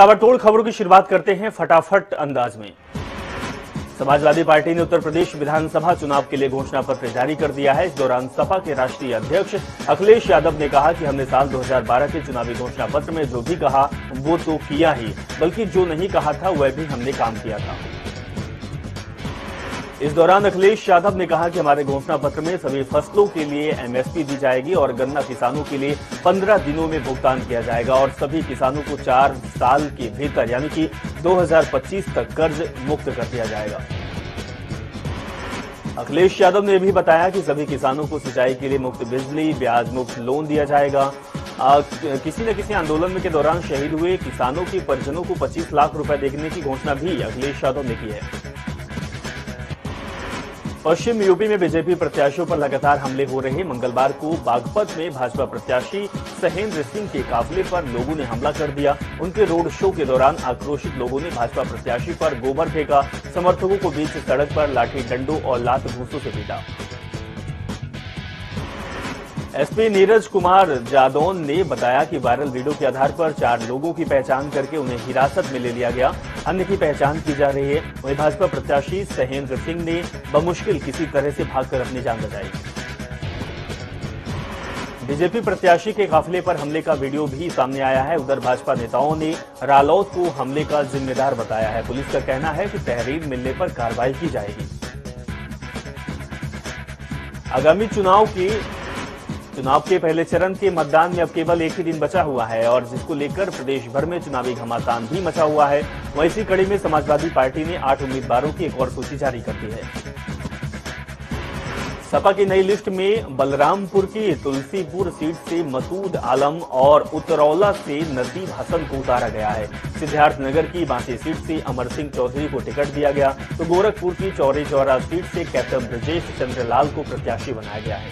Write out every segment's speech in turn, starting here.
ताबड़तोड़ खबरों की शुरुआत करते हैं फटाफट अंदाज में। समाजवादी पार्टी ने उत्तर प्रदेश विधानसभा चुनाव के लिए घोषणा पत्र जारी कर दिया है। इस दौरान सपा के राष्ट्रीय अध्यक्ष अखिलेश यादव ने कहा कि हमने साल 2012 के चुनावी घोषणा पत्र में जो भी कहा वो तो किया ही, बल्कि जो नहीं कहा था वह भी हमने काम किया था। इस दौरान अखिलेश यादव ने कहा कि हमारे घोषणा पत्र में सभी फसलों के लिए एमएसपी दी जाएगी और गन्ना किसानों के लिए 15 दिनों में भुगतान किया जाएगा और सभी किसानों को 4 साल के भीतर यानी कि 2025 तक कर्ज मुक्त कर दिया जाएगा। अखिलेश यादव ने भी बताया कि सभी किसानों को सिंचाई के लिए मुफ्त बिजली, ब्याज मुक्त लोन दिया जाएगा। किसी न किसी आंदोलन के दौरान शहीद हुए किसानों के परिजनों को 25 लाख रुपए देने की घोषणा भी अखिलेश यादव ने की है। पश्चिम यूपी में बीजेपी प्रत्याशियों पर लगातार हमले हो रहे। मंगलवार को बागपत में भाजपा प्रत्याशी सहेंद्र सिंह के काफिले पर लोगों ने हमला कर दिया। उनके रोड शो के दौरान आक्रोशित लोगों ने भाजपा प्रत्याशी पर गोबर फेंका। समर्थकों को बीच सड़क पर लाठी डंडों और लात घूंसों से पीटा। एसपी नीरज कुमार जादौन ने बताया कि वायरल वीडियो के आधार पर 4 लोगों की पहचान करके उन्हें हिरासत में ले लिया गया। अन्य की पहचान की जा रही है। वहीं भाजपा प्रत्याशी सहेंद्र सिंह ने बमुश्किल किसी तरह से भागकर अपनी जान बचाई। बीजेपी प्रत्याशी के काफिले पर हमले का वीडियो भी सामने आया है। उधर भाजपा नेताओं ने रालौत को हमले का जिम्मेदार बताया है। पुलिस का कहना है कि तहरीर मिलने पर कार्रवाई की जाएगी। आगामी चुनाव के पहले चरण के मतदान में अब केवल एक ही दिन बचा हुआ है और जिसको लेकर प्रदेश भर में चुनावी घमासान भी मचा हुआ है। वहीं इसी कड़ी में समाजवादी पार्टी ने 8 उम्मीदवारों की एक और सूची जारी कर दी है। सपा की नई लिस्ट में बलरामपुर की तुलसीपुर सीट से मसूद आलम और उतरौला से नसीब हसन को उतारा गया है। सिद्धार्थनगर की बांसी सीट से अमर सिंह चौधरी को टिकट दिया गया तो गोरखपुर की चौरी चौरा सीट से कैप्टन ब्रजेश चंद्रलाल को प्रत्याशी बनाया गया है।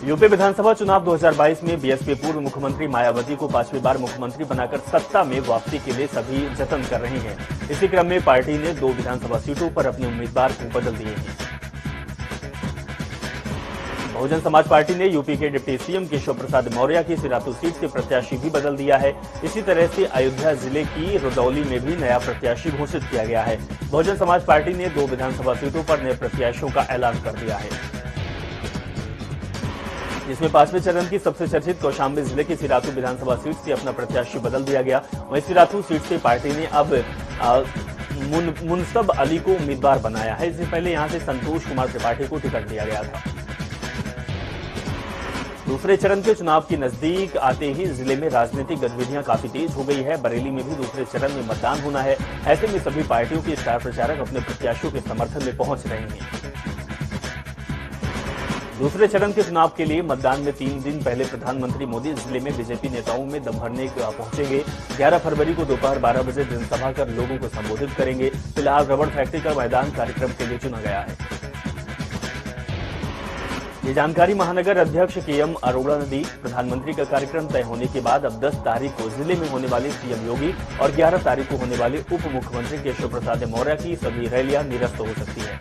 यूपी विधानसभा चुनाव 2022 में बीएसपी पूर्व मुख्यमंत्री मायावती को 5वीं बार मुख्यमंत्री बनाकर सत्ता में वापसी के लिए सभी जतन कर रहे हैं। इसी क्रम में पार्टी ने 2 विधानसभा सीटों पर अपने उम्मीदवार को बदल दिए हैं। बहुजन समाज पार्टी ने यूपी के डिप्टी सीएम केशव प्रसाद मौर्य की सिराथू सीट से प्रत्याशी भी बदल दिया है। इसी तरह से अयोध्या जिले की रुदौली में भी नया प्रत्याशी घोषित किया गया है। बहुजन समाज पार्टी ने 2 विधानसभा सीटों पर नए प्रत्याशियों का ऐलान कर दिया है, जिसमें 5वें चरण की सबसे चर्चित कौशाम्बी जिले की सिराथू विधानसभा सीट से अपना प्रत्याशी बदल दिया गया। वहीं सिराथू सीट से पार्टी ने अब मुनसब अली को उम्मीदवार बनाया है। इससे पहले यहां से संतोष कुमार त्रिपाठी को टिकट दिया गया था। दूसरे चरण के चुनाव के नजदीक आते ही जिले में राजनीतिक गतिविधियां काफी तेज हो गई है। बरेली में भी दूसरे चरण में मतदान होना है। ऐसे में सभी पार्टियों के स्टार प्रचारक अपने प्रत्याशियों के समर्थन में पहुंच रहे हैं। दूसरे चरण के चुनाव के लिए मतदान में 3 दिन पहले प्रधानमंत्री मोदी जिले में बीजेपी नेताओं में दम भरने पहुंचेंगे। 11 फरवरी को दोपहर 12 बजे जनसभा कर लोगों को संबोधित करेंगे। फिलहाल रबड़ फैक्ट्री का मैदान कार्यक्रम के लिए चुना गया है। ये जानकारी महानगर अध्यक्ष केएम अरोड़ा ने दी। प्रधानमंत्री का कार्यक्रम तय होने के बाद अब 10 तारीख को जिले में होने वाली सीएम योगी और 11 तारीख को होने वाली उप मुख्यमंत्री केशव प्रसाद मौर्य की सभी रैलियां निरस्त हो सकती है।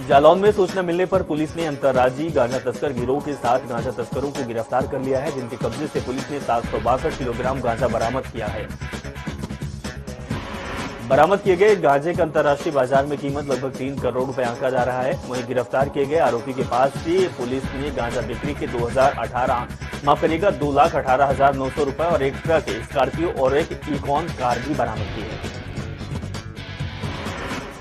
जालौन में सूचना मिलने पर पुलिस ने अंतर्राज्यीय गांजा तस्कर गिरोह के 7 गांजा तस्करों को गिरफ्तार कर लिया है, जिनके कब्जे से पुलिस ने 762 किलोग्राम गांजा बरामद किया है। बरामद किए गए गांजे का अंतर्राष्ट्रीय बाजार में कीमत लगभग 3 करोड़ रुपए आंका जा रहा है। वहीं गिरफ्तार किए गए आरोपी के पास से पुलिस ने गांजा बिक्री के 2,18,900 रुपए और एक ट्रक स्कॉर्पियो और एक इकॉन कार भी बरामद की है।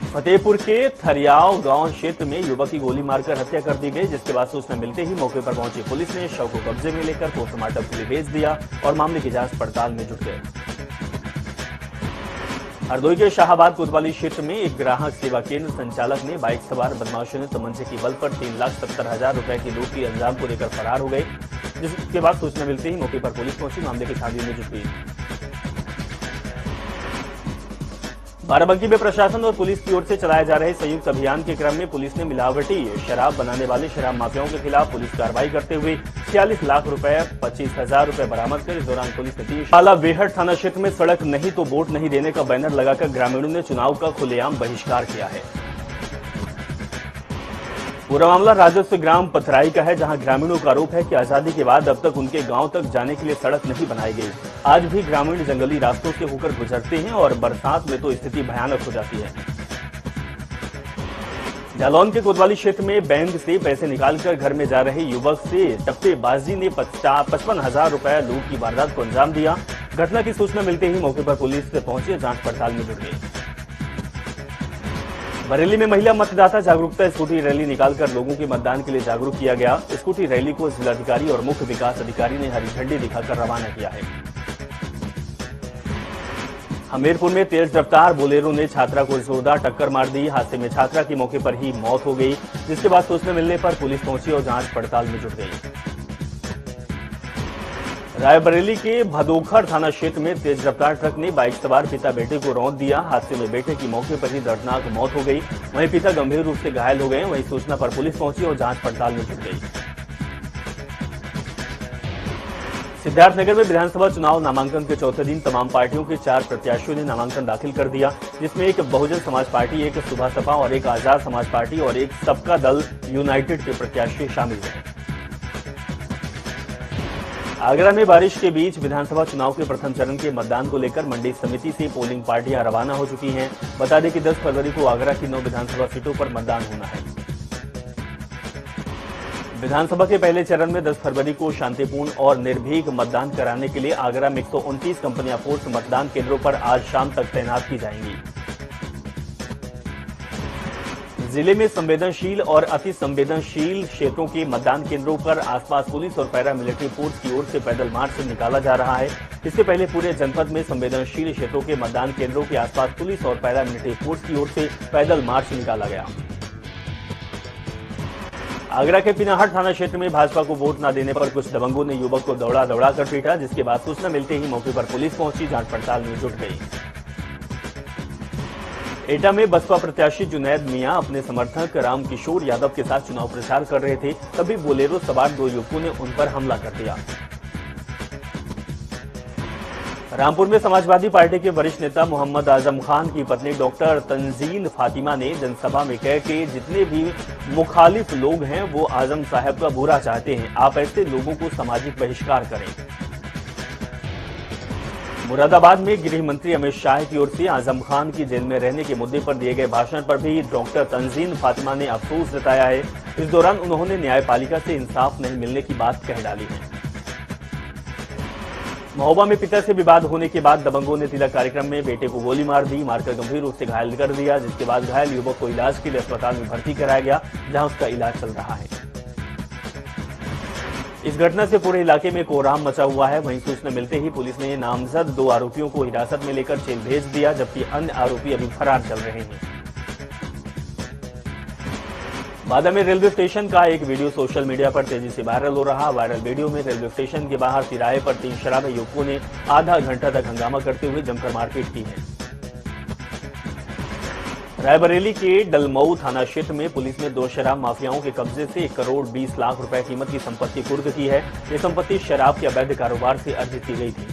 फतेहपुर के थरियाव गांव क्षेत्र में युवक की गोली मारकर हत्या कर दी गई, जिसके बाद सूचना मिलते ही मौके पर पहुंची पुलिस ने शव को कब्जे में लेकर पोस्टमार्टम के लिए भेज दिया और मामले की जांच पड़ताल में जुट गए। हरदोई के शाहाबाद कोतवाली क्षेत्र में एक ग्राहक सेवा केंद्र संचालक ने बाइक सवार बदमाशों ने तमंचे के बल पर 3,70,000 रुपए की लूट की अंजाम को लेकर फरार हो गए। जिसके बाद सूचना मिलते ही मौके पर पुलिस पहुंची, मामले की छानबीन में जुट गई। बाराबंकी में प्रशासन और पुलिस की ओर से चलाए जा रहे संयुक्त अभियान के क्रम में पुलिस ने मिलावटी शराब बनाने वाले शराब माफियाओं के खिलाफ पुलिस कार्रवाई करते हुए 46 लाख रुपए 25,000 रुपए बरामद कर इस दौरान पुलिस ने शाला बेहट थाना क्षेत्र में सड़क नहीं तो वोट नहीं देने का बैनर लगाकर ग्रामीणों ने चुनाव का खुलेआम बहिष्कार किया है। पूरा मामला राजस्व ग्राम पथराई का है, जहां ग्रामीणों का आरोप है कि आजादी के बाद अब तक उनके गांव तक जाने के लिए सड़क नहीं बनाई गई। आज भी ग्रामीण जंगली रास्तों से होकर गुजरते हैं और बरसात में तो स्थिति भयानक हो जाती है। जालौन के कोतवाली क्षेत्र में बैंक से पैसे निकालकर घर में जा रहे युवक से टप्पेबाजी ने 55,000 रुपए लूट की वारदात को अंजाम दिया। घटना की सूचना मिलते ही मौके पर पुलिस पहुंची जांच पड़ताल में जुट गई। बरेली में महिला मतदाता जागरूकता स्कूटी रैली निकालकर लोगों के मतदान के लिए जागरूक किया गया। स्कूटी रैली को जिलाधिकारी और मुख्य विकास अधिकारी ने हरी झंडी दिखाकर रवाना किया है। हमीरपुर में तेज रफ्तार बोलेरो ने छात्रा को जोरदार टक्कर मार दी। हादसे में छात्रा की मौके पर ही मौत हो गई, जिसके बाद सूचना मिलने पर पुलिस पहुंची और जांच पड़ताल में जुट गई। रायबरेली के भदोखर थाना क्षेत्र में तेज रफ्तार ट्रक ने बाइक सवार पिता बेटे को रौंद दिया। हादसे में बेटे की मौके पर ही दर्दनाक मौत हो गई, वहीं पिता गंभीर रूप से घायल हो गए। वहीं सूचना पर पुलिस पहुंची और जांच पड़ताल में जुट गई। सिद्धार्थनगर में विधानसभा चुनाव नामांकन के चौथे दिन तमाम पार्टियों के 4 प्रत्याशियों ने नामांकन दाखिल कर दिया, जिसमें एक बहुजन समाज पार्टी, एक सुबह सपा और एक आजाद समाज पार्टी और एक सबका दल यूनाइटेड के प्रत्याशी शामिल हुए। आगरा में बारिश के बीच विधानसभा चुनाव के प्रथम चरण के मतदान को लेकर मंडी समिति से पोलिंग पार्टियां रवाना हो चुकी हैं। बता दें कि 10 फरवरी को आगरा की 9 विधानसभा सीटों पर मतदान होना है। विधानसभा के पहले चरण में 10 फरवरी को शांतिपूर्ण और निर्भीक मतदान कराने के लिए आगरा में 129 कंपनियां फोर्स मतदान केंद्रों पर आज शाम तक तैनात की जाएंगी। जिले में संवेदनशील और अति संवेदनशील क्षेत्रों के मतदान केंद्रों पर आसपास पुलिस और पैरा मिलिट्री फोर्स की ओर से पैदल मार्च निकाला जा रहा है। इससे पहले पूरे जनपद में संवेदनशील क्षेत्रों के मतदान केंद्रों के आसपास पुलिस और पैरा मिलिट्री फोर्स की ओर से पैदल मार्च निकाला गया। आगरा के पिनाहट थाना क्षेत्र में भाजपा को वोट न देने पर कुछ दबंगों ने युवक को दौड़ा कर पीटा, जिसके बाद सूचना मिलते ही मौके पर पुलिस पहुंची, जांच पड़ताल में जुट गई। एटा में बसपा प्रत्याशी जुनैद मियां अपने समर्थक रामकिशोर यादव के साथ चुनाव प्रचार कर रहे थे, तभी बोलेरो सवार 2 युवकों ने उन पर हमला कर दिया। रामपुर में समाजवादी पार्टी के वरिष्ठ नेता मोहम्मद आजम खान की पत्नी डॉक्टर तंजील फातिमा ने जनसभा में कहा कि जितने भी मुखालिफ लोग हैं वो आजम साहब का बुरा चाहते हैं, आप ऐसे लोगों को सामाजिक बहिष्कार करें। मुरादाबाद में गृह मंत्री अमित शाह की ओर से आजम खान की जेल में रहने के मुद्दे पर दिए गए भाषण पर भी डॉक्टर तंजील फातिमा ने अफसोस जताया है। इस दौरान उन्होंने न्यायपालिका से इंसाफ नहीं मिलने की बात कह डाली है। महोबा में पिता से विवाद होने के बाद दबंगों ने तिलक कार्यक्रम में बेटे को गोली मार दी, मारकर गंभीर रूप से घायल कर दिया, जिसके बाद घायल युवक को इलाज के लिए अस्पताल में भर्ती कराया गया, जहां उसका इलाज चल रहा है। इस घटना से पूरे इलाके में कोहराम मचा हुआ है। वहीं सूचना मिलते ही पुलिस ने नामजद 2 आरोपियों को हिरासत में लेकर जेल भेज दिया, जबकि अन्य आरोपी अभी फरार चल रहे हैं। बादा में रेलवे स्टेशन का एक वीडियो सोशल मीडिया पर तेजी से वायरल हो रहा। वायरल वीडियो में रेलवे स्टेशन के बाहर तिराहे पर 3 शराबी युवकों ने आधा घंटा तक हंगामा करते हुए जमकर मारपीट की है। रायबरेली के डलमऊ थाना क्षेत्र में पुलिस ने 2 शराब माफियाओं के कब्जे से 1 करोड़ 20 लाख रुपए कीमत की संपत्ति कुर्क की है। ये संपत्ति शराब के अवैध कारोबार से अर्जित की गई थी।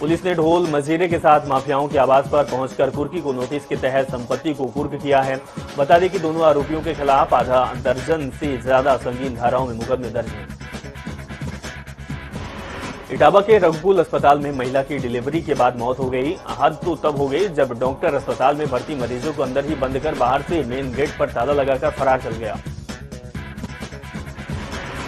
पुलिस ने ढोल मजीरे के साथ माफियाओं के आवास पर पहुंचकर कुर्की को नोटिस के तहत संपत्ति को कुर्क किया है। बता दें कि दोनों आरोपियों के खिलाफ आधा दर्जन से ज्यादा संगीन धाराओं में मुकदमे दर्ज हैं। इटावा के रघुकुल अस्पताल में महिला की डिलीवरी के बाद मौत हो गई। हद तो तब हो गई जब डॉक्टर अस्पताल में भर्ती मरीजों को अंदर ही बंद कर बाहर से मेन गेट पर ताला लगाकर फरार चल गया।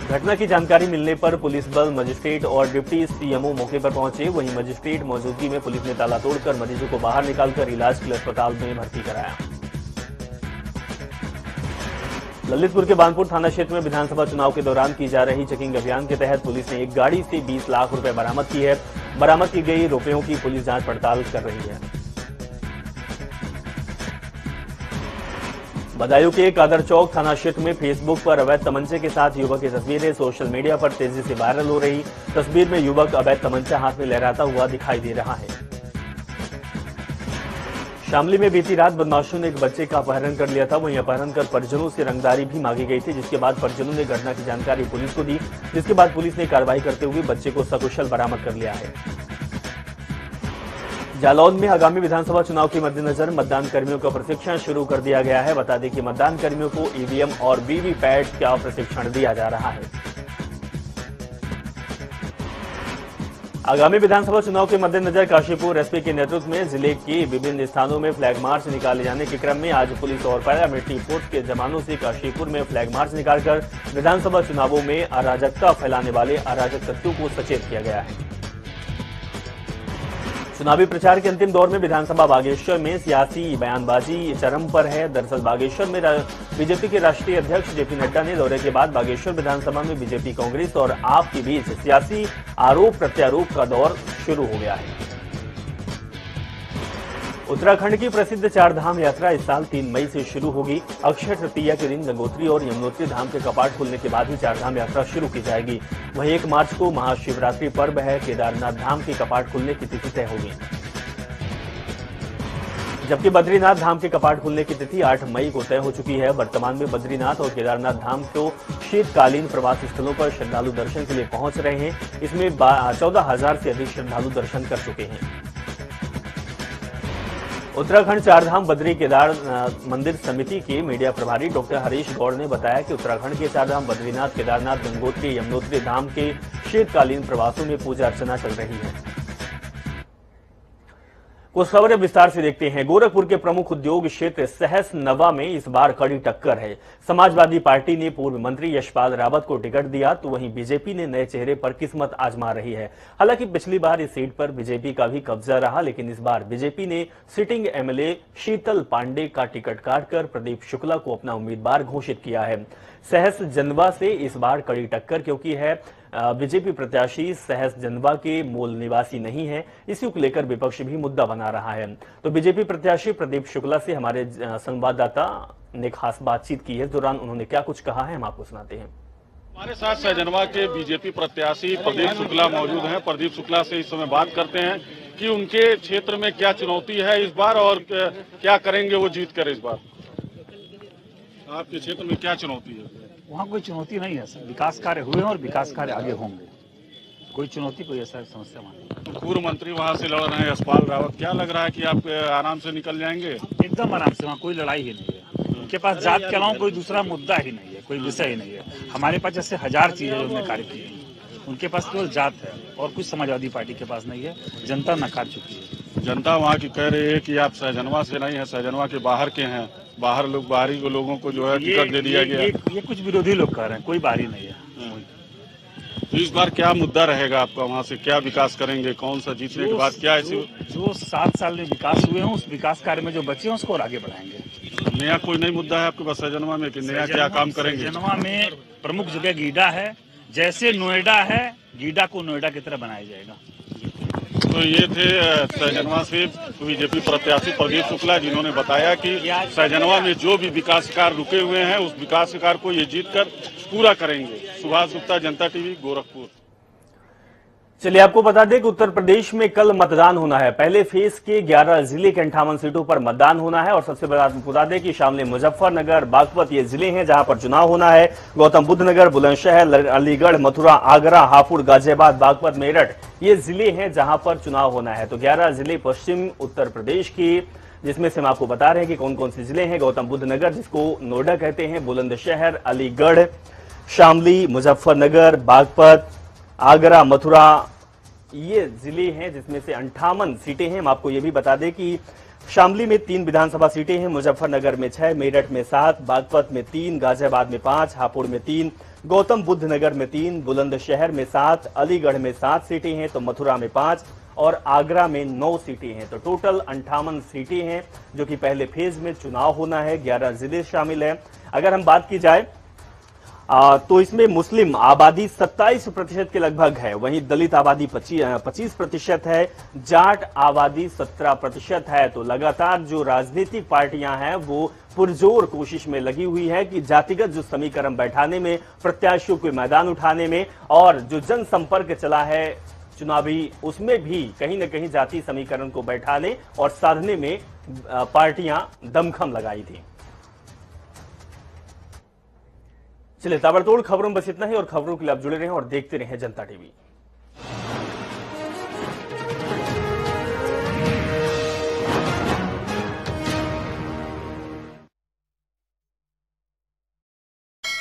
घटना की जानकारी मिलने पर पुलिस बल, मजिस्ट्रेट और डिप्टी सीएमओ मौके पर पहुंचे। वहीं मजिस्ट्रेट मौजूदगी में पुलिस ने ताला तोड़कर मरीजों को बाहर निकालकर इलाज के लिए अस्पताल में भर्ती कराया। ललितपुर के बानपुर थाना क्षेत्र में विधानसभा चुनाव के दौरान की जा रही चेकिंग अभियान के तहत पुलिस ने एक गाड़ी से 20 लाख रुपए बरामद की है। बरामद की गई रुपयों की पुलिस जांच पड़ताल कर रही है। बदायूं के कादर चौक थाना क्षेत्र में फेसबुक पर अवैध तमंचे के साथ युवक की तस्वीरें सोशल मीडिया पर तेजी से वायरल हो रही। तस्वीर में युवक अवैध तमंचा हाथ में लहराता हुआ दिखाई दे रहा है। शामली में बीती रात बदमाशों ने एक बच्चे का अपहरण कर लिया था। वहीं अपहरण कर परिजनों से रंगदारी भी मांगी गई थी, जिसके बाद परिजनों ने घटना की जानकारी पुलिस को दी, जिसके बाद पुलिस ने कार्रवाई करते हुए बच्चे को सकुशल बरामद कर लिया है। जालौन में आगामी विधानसभा चुनाव के मद्देनजर मतदान कर्मियों का प्रशिक्षण शुरू कर दिया गया है। बता दें कि मतदान कर्मियों को ईवीएम और वीवीपैट का प्रशिक्षण दिया जा रहा है। आगामी विधानसभा चुनाव के मद्देनजर काशीपुर एसपी के नेतृत्व में जिले के विभिन्न स्थानों में फ्लैग मार्च निकाले जाने के क्रम में आज पुलिस और पैरामिलिट्री फोर्स के जवानों से काशीपुर में फ्लैग मार्च निकालकर विधानसभा चुनावों में अराजकता फैलाने वाले अराजक तत्वों को सचेत किया गया है। चुनावी प्रचार के अंतिम दौर में विधानसभा बागेश्वर में सियासी बयानबाजी चरम पर है। दरअसल बागेश्वर में बीजेपी के राष्ट्रीय अध्यक्ष जेपी नड्डा ने दौरे के बाद बागेश्वर विधानसभा में बीजेपी, कांग्रेस और आप के बीच सियासी आरोप प्रत्यारोप का दौर शुरू हो गया है। उत्तराखंड की प्रसिद्ध चारधाम यात्रा इस साल 3 मई से शुरू होगी। अक्षय तृतीया के दिन गंगोत्री और यमुनोत्री धाम के कपाट खुलने के बाद ही चारधाम यात्रा शुरू की जाएगी। वहीं 1 मार्च को महाशिवरात्रि पर्व है। केदारनाथ धाम के कपाट खुलने की तिथि तय होगी, जबकि बद्रीनाथ धाम के कपाट खुलने की तिथि 8 मई को तय हो चुकी है। वर्तमान में बद्रीनाथ और केदारनाथ धाम को शीतकालीन प्रवास स्थलों पर श्रद्धालु दर्शन के लिए पहुंच रहे हैं। इसमें 14,000 से अधिक श्रद्धालु दर्शन कर चुके हैं। उत्तराखंड चारधाम बद्री केदार मंदिर समिति के मीडिया प्रभारी डॉक्टर हरीश गौड़ ने बताया कि उत्तराखंड के चारधाम बद्रीनाथ, केदारनाथ, गंगोत्री, यमुनोत्री धाम के शीतकालीन प्रवासों में पूजा अर्चना चल रही है। कुछ खबरें विस्तार से देखते हैं। गोरखपुर के प्रमुख उद्योग क्षेत्र सहसनवा में इस बार कड़ी टक्कर है। समाजवादी पार्टी ने पूर्व मंत्री यशपाल रावत को टिकट दिया, तो वहीं बीजेपी ने नए चेहरे पर किस्मत आजमा रही है। हालांकि पिछली बार इस सीट पर बीजेपी का भी कब्जा रहा, लेकिन इस बार बीजेपी ने सिटिंग एमएलए शीतल पांडे का टिकट काटकर प्रदीप शुक्ला को अपना उम्मीदवार घोषित किया है। सहसनवा से इस बार कड़ी टक्कर क्योंकि है बीजेपी प्रत्याशी सहसनवा के मूल निवासी नहीं है। इसी को लेकर विपक्ष भी मुद्दा बना रहा है। तो बीजेपी प्रत्याशी प्रदीप शुक्ला से हमारे संवाददाता ने खास बातचीत की है। इस दौरान उन्होंने क्या कुछ कहा है, हम आपको सुनाते हैं। हमारे साथ सहसनवा के बीजेपी प्रत्याशी प्रदीप शुक्ला मौजूद हैं। प्रदीप शुक्ला से इस समय बात करते हैं कि उनके क्षेत्र में क्या चुनौती है इस बार और क्या करेंगे वो जीत कर इस बार। आपके क्षेत्र में क्या चुनौती है? वहाँ कोई चुनौती नहीं है सर, विकास कार्य हुए हैं और विकास कार्य आगे होंगे। कोई चुनौती, कोई ऐसा समस्या नहीं। पूर्व मंत्री वहाँ से लड़ रहे हैं यशपाल रावत, क्या लग रहा है कि आप आराम से निकल जाएंगे? एकदम आराम से, वहाँ कोई लड़ाई ही नहीं है। उनके पास जात के अलावा कोई दूसरा मुद्दा ही नहीं है, कोई विषय ही नहीं है। हमारे पास जैसे 1000 चीजें उन्होंने कार्य की है, उनके पास केवल जात है और कुछ समाजवादी पार्टी के पास नहीं है। जनता नकार चुकी है। जनता वहाँ की कह रही है कि आप सहसनवा से नहीं है, सहसनवा के बाहर के हैं। बाहरी लोगों को जो है टिकट दे दिया गया। ये कुछ विरोधी लोग कह रहे हैं, कोई बाहरी नहीं है। तो इस बार क्या मुद्दा रहेगा आपका? वहाँ से क्या विकास करेंगे? कौन सा जीतने के बाद क्या ऐसी जो 7 साल में विकास हुए हैं, उस विकास कार्य में जो बचे हैं उसको और आगे बढ़ाएंगे। नया कोई नई मुद्दा है आपके पास सहसनवा में कि नया क्या काम करेंगे? सहसनवा में प्रमुख जगह गीडा है। जैसे नोएडा है, गीडा को नोएडा की तरह बनाया जाएगा। तो ये थे सहसनवा से बीजेपी प्रत्याशी प्रदीप शुक्ला, जिन्होंने बताया कि सहसनवा में जो भी विकास कार्य रुके हुए हैं उस विकास कार्य को ये जीतकर पूरा करेंगे। सुभाष गुप्ता, जनता टीवी, गोरखपुर। चलिए आपको बता दें कि उत्तर प्रदेश में कल मतदान होना है। पहले फेज के 11 जिले के 58 सीटों पर मतदान होना है और सबसे बता दें कि शामिल मुजफ्फरनगर, बागपत ये जिले हैं जहां पर चुनाव होना है। गौतम बुद्ध नगर, बुलंदशहर, अलीगढ़, मथुरा, आगरा, हापुड़, गाजियाबाद, बागपत, मेरठ ये जिले हैं जहां पर चुनाव होना है। तो 11 जिले पश्चिम उत्तर प्रदेश की, जिसमें से हम आपको बता रहे हैं कि कौन कौन से जिले हैं। गौतम बुद्ध नगर, जिसको नोएडा कहते हैं, बुलंदशहर, अलीगढ़, शामली, मुजफ्फरनगर, बागपत, आगरा, मथुरा ये जिले हैं जिसमें से 58 सीटें हैं। हम आपको ये भी बता दें कि शामली में 3 विधानसभा सीटें हैं, मुजफ्फरनगर में 6, मेरठ में 7, बागपत में 3, गाजियाबाद में 5, हापुड़ में 3, गौतम बुद्ध नगर में 3, बुलंदशहर में 7, अलीगढ़ में 7 सीटें हैं, तो मथुरा में 5 और आगरा में 9 सीटें हैं। तो टोटल 58 सीटें हैं जो कि पहले फेज में चुनाव होना है। 11 जिले शामिल हैं। अगर हम बात की जाए तो इसमें मुस्लिम आबादी 27% के लगभग है, वहीं दलित आबादी 25% है, जाट आबादी 17% है। तो लगातार जो राजनीतिक पार्टियां हैं वो पुरजोर कोशिश में लगी हुई है कि जातिगत जो समीकरण बैठाने में, प्रत्याशियों को मैदान उठाने में और जो जनसंपर्क चला है चुनावी, उसमें भी कहीं न कहीं जाति समीकरण को बैठाने और साधने में पार्टियां दमखम लगाई थी। चलिए ताबड़तोड़ खबरों में बस इतना ही और खबरों के लिए आप जुड़े रहें और देखते रहें जनता टीवी।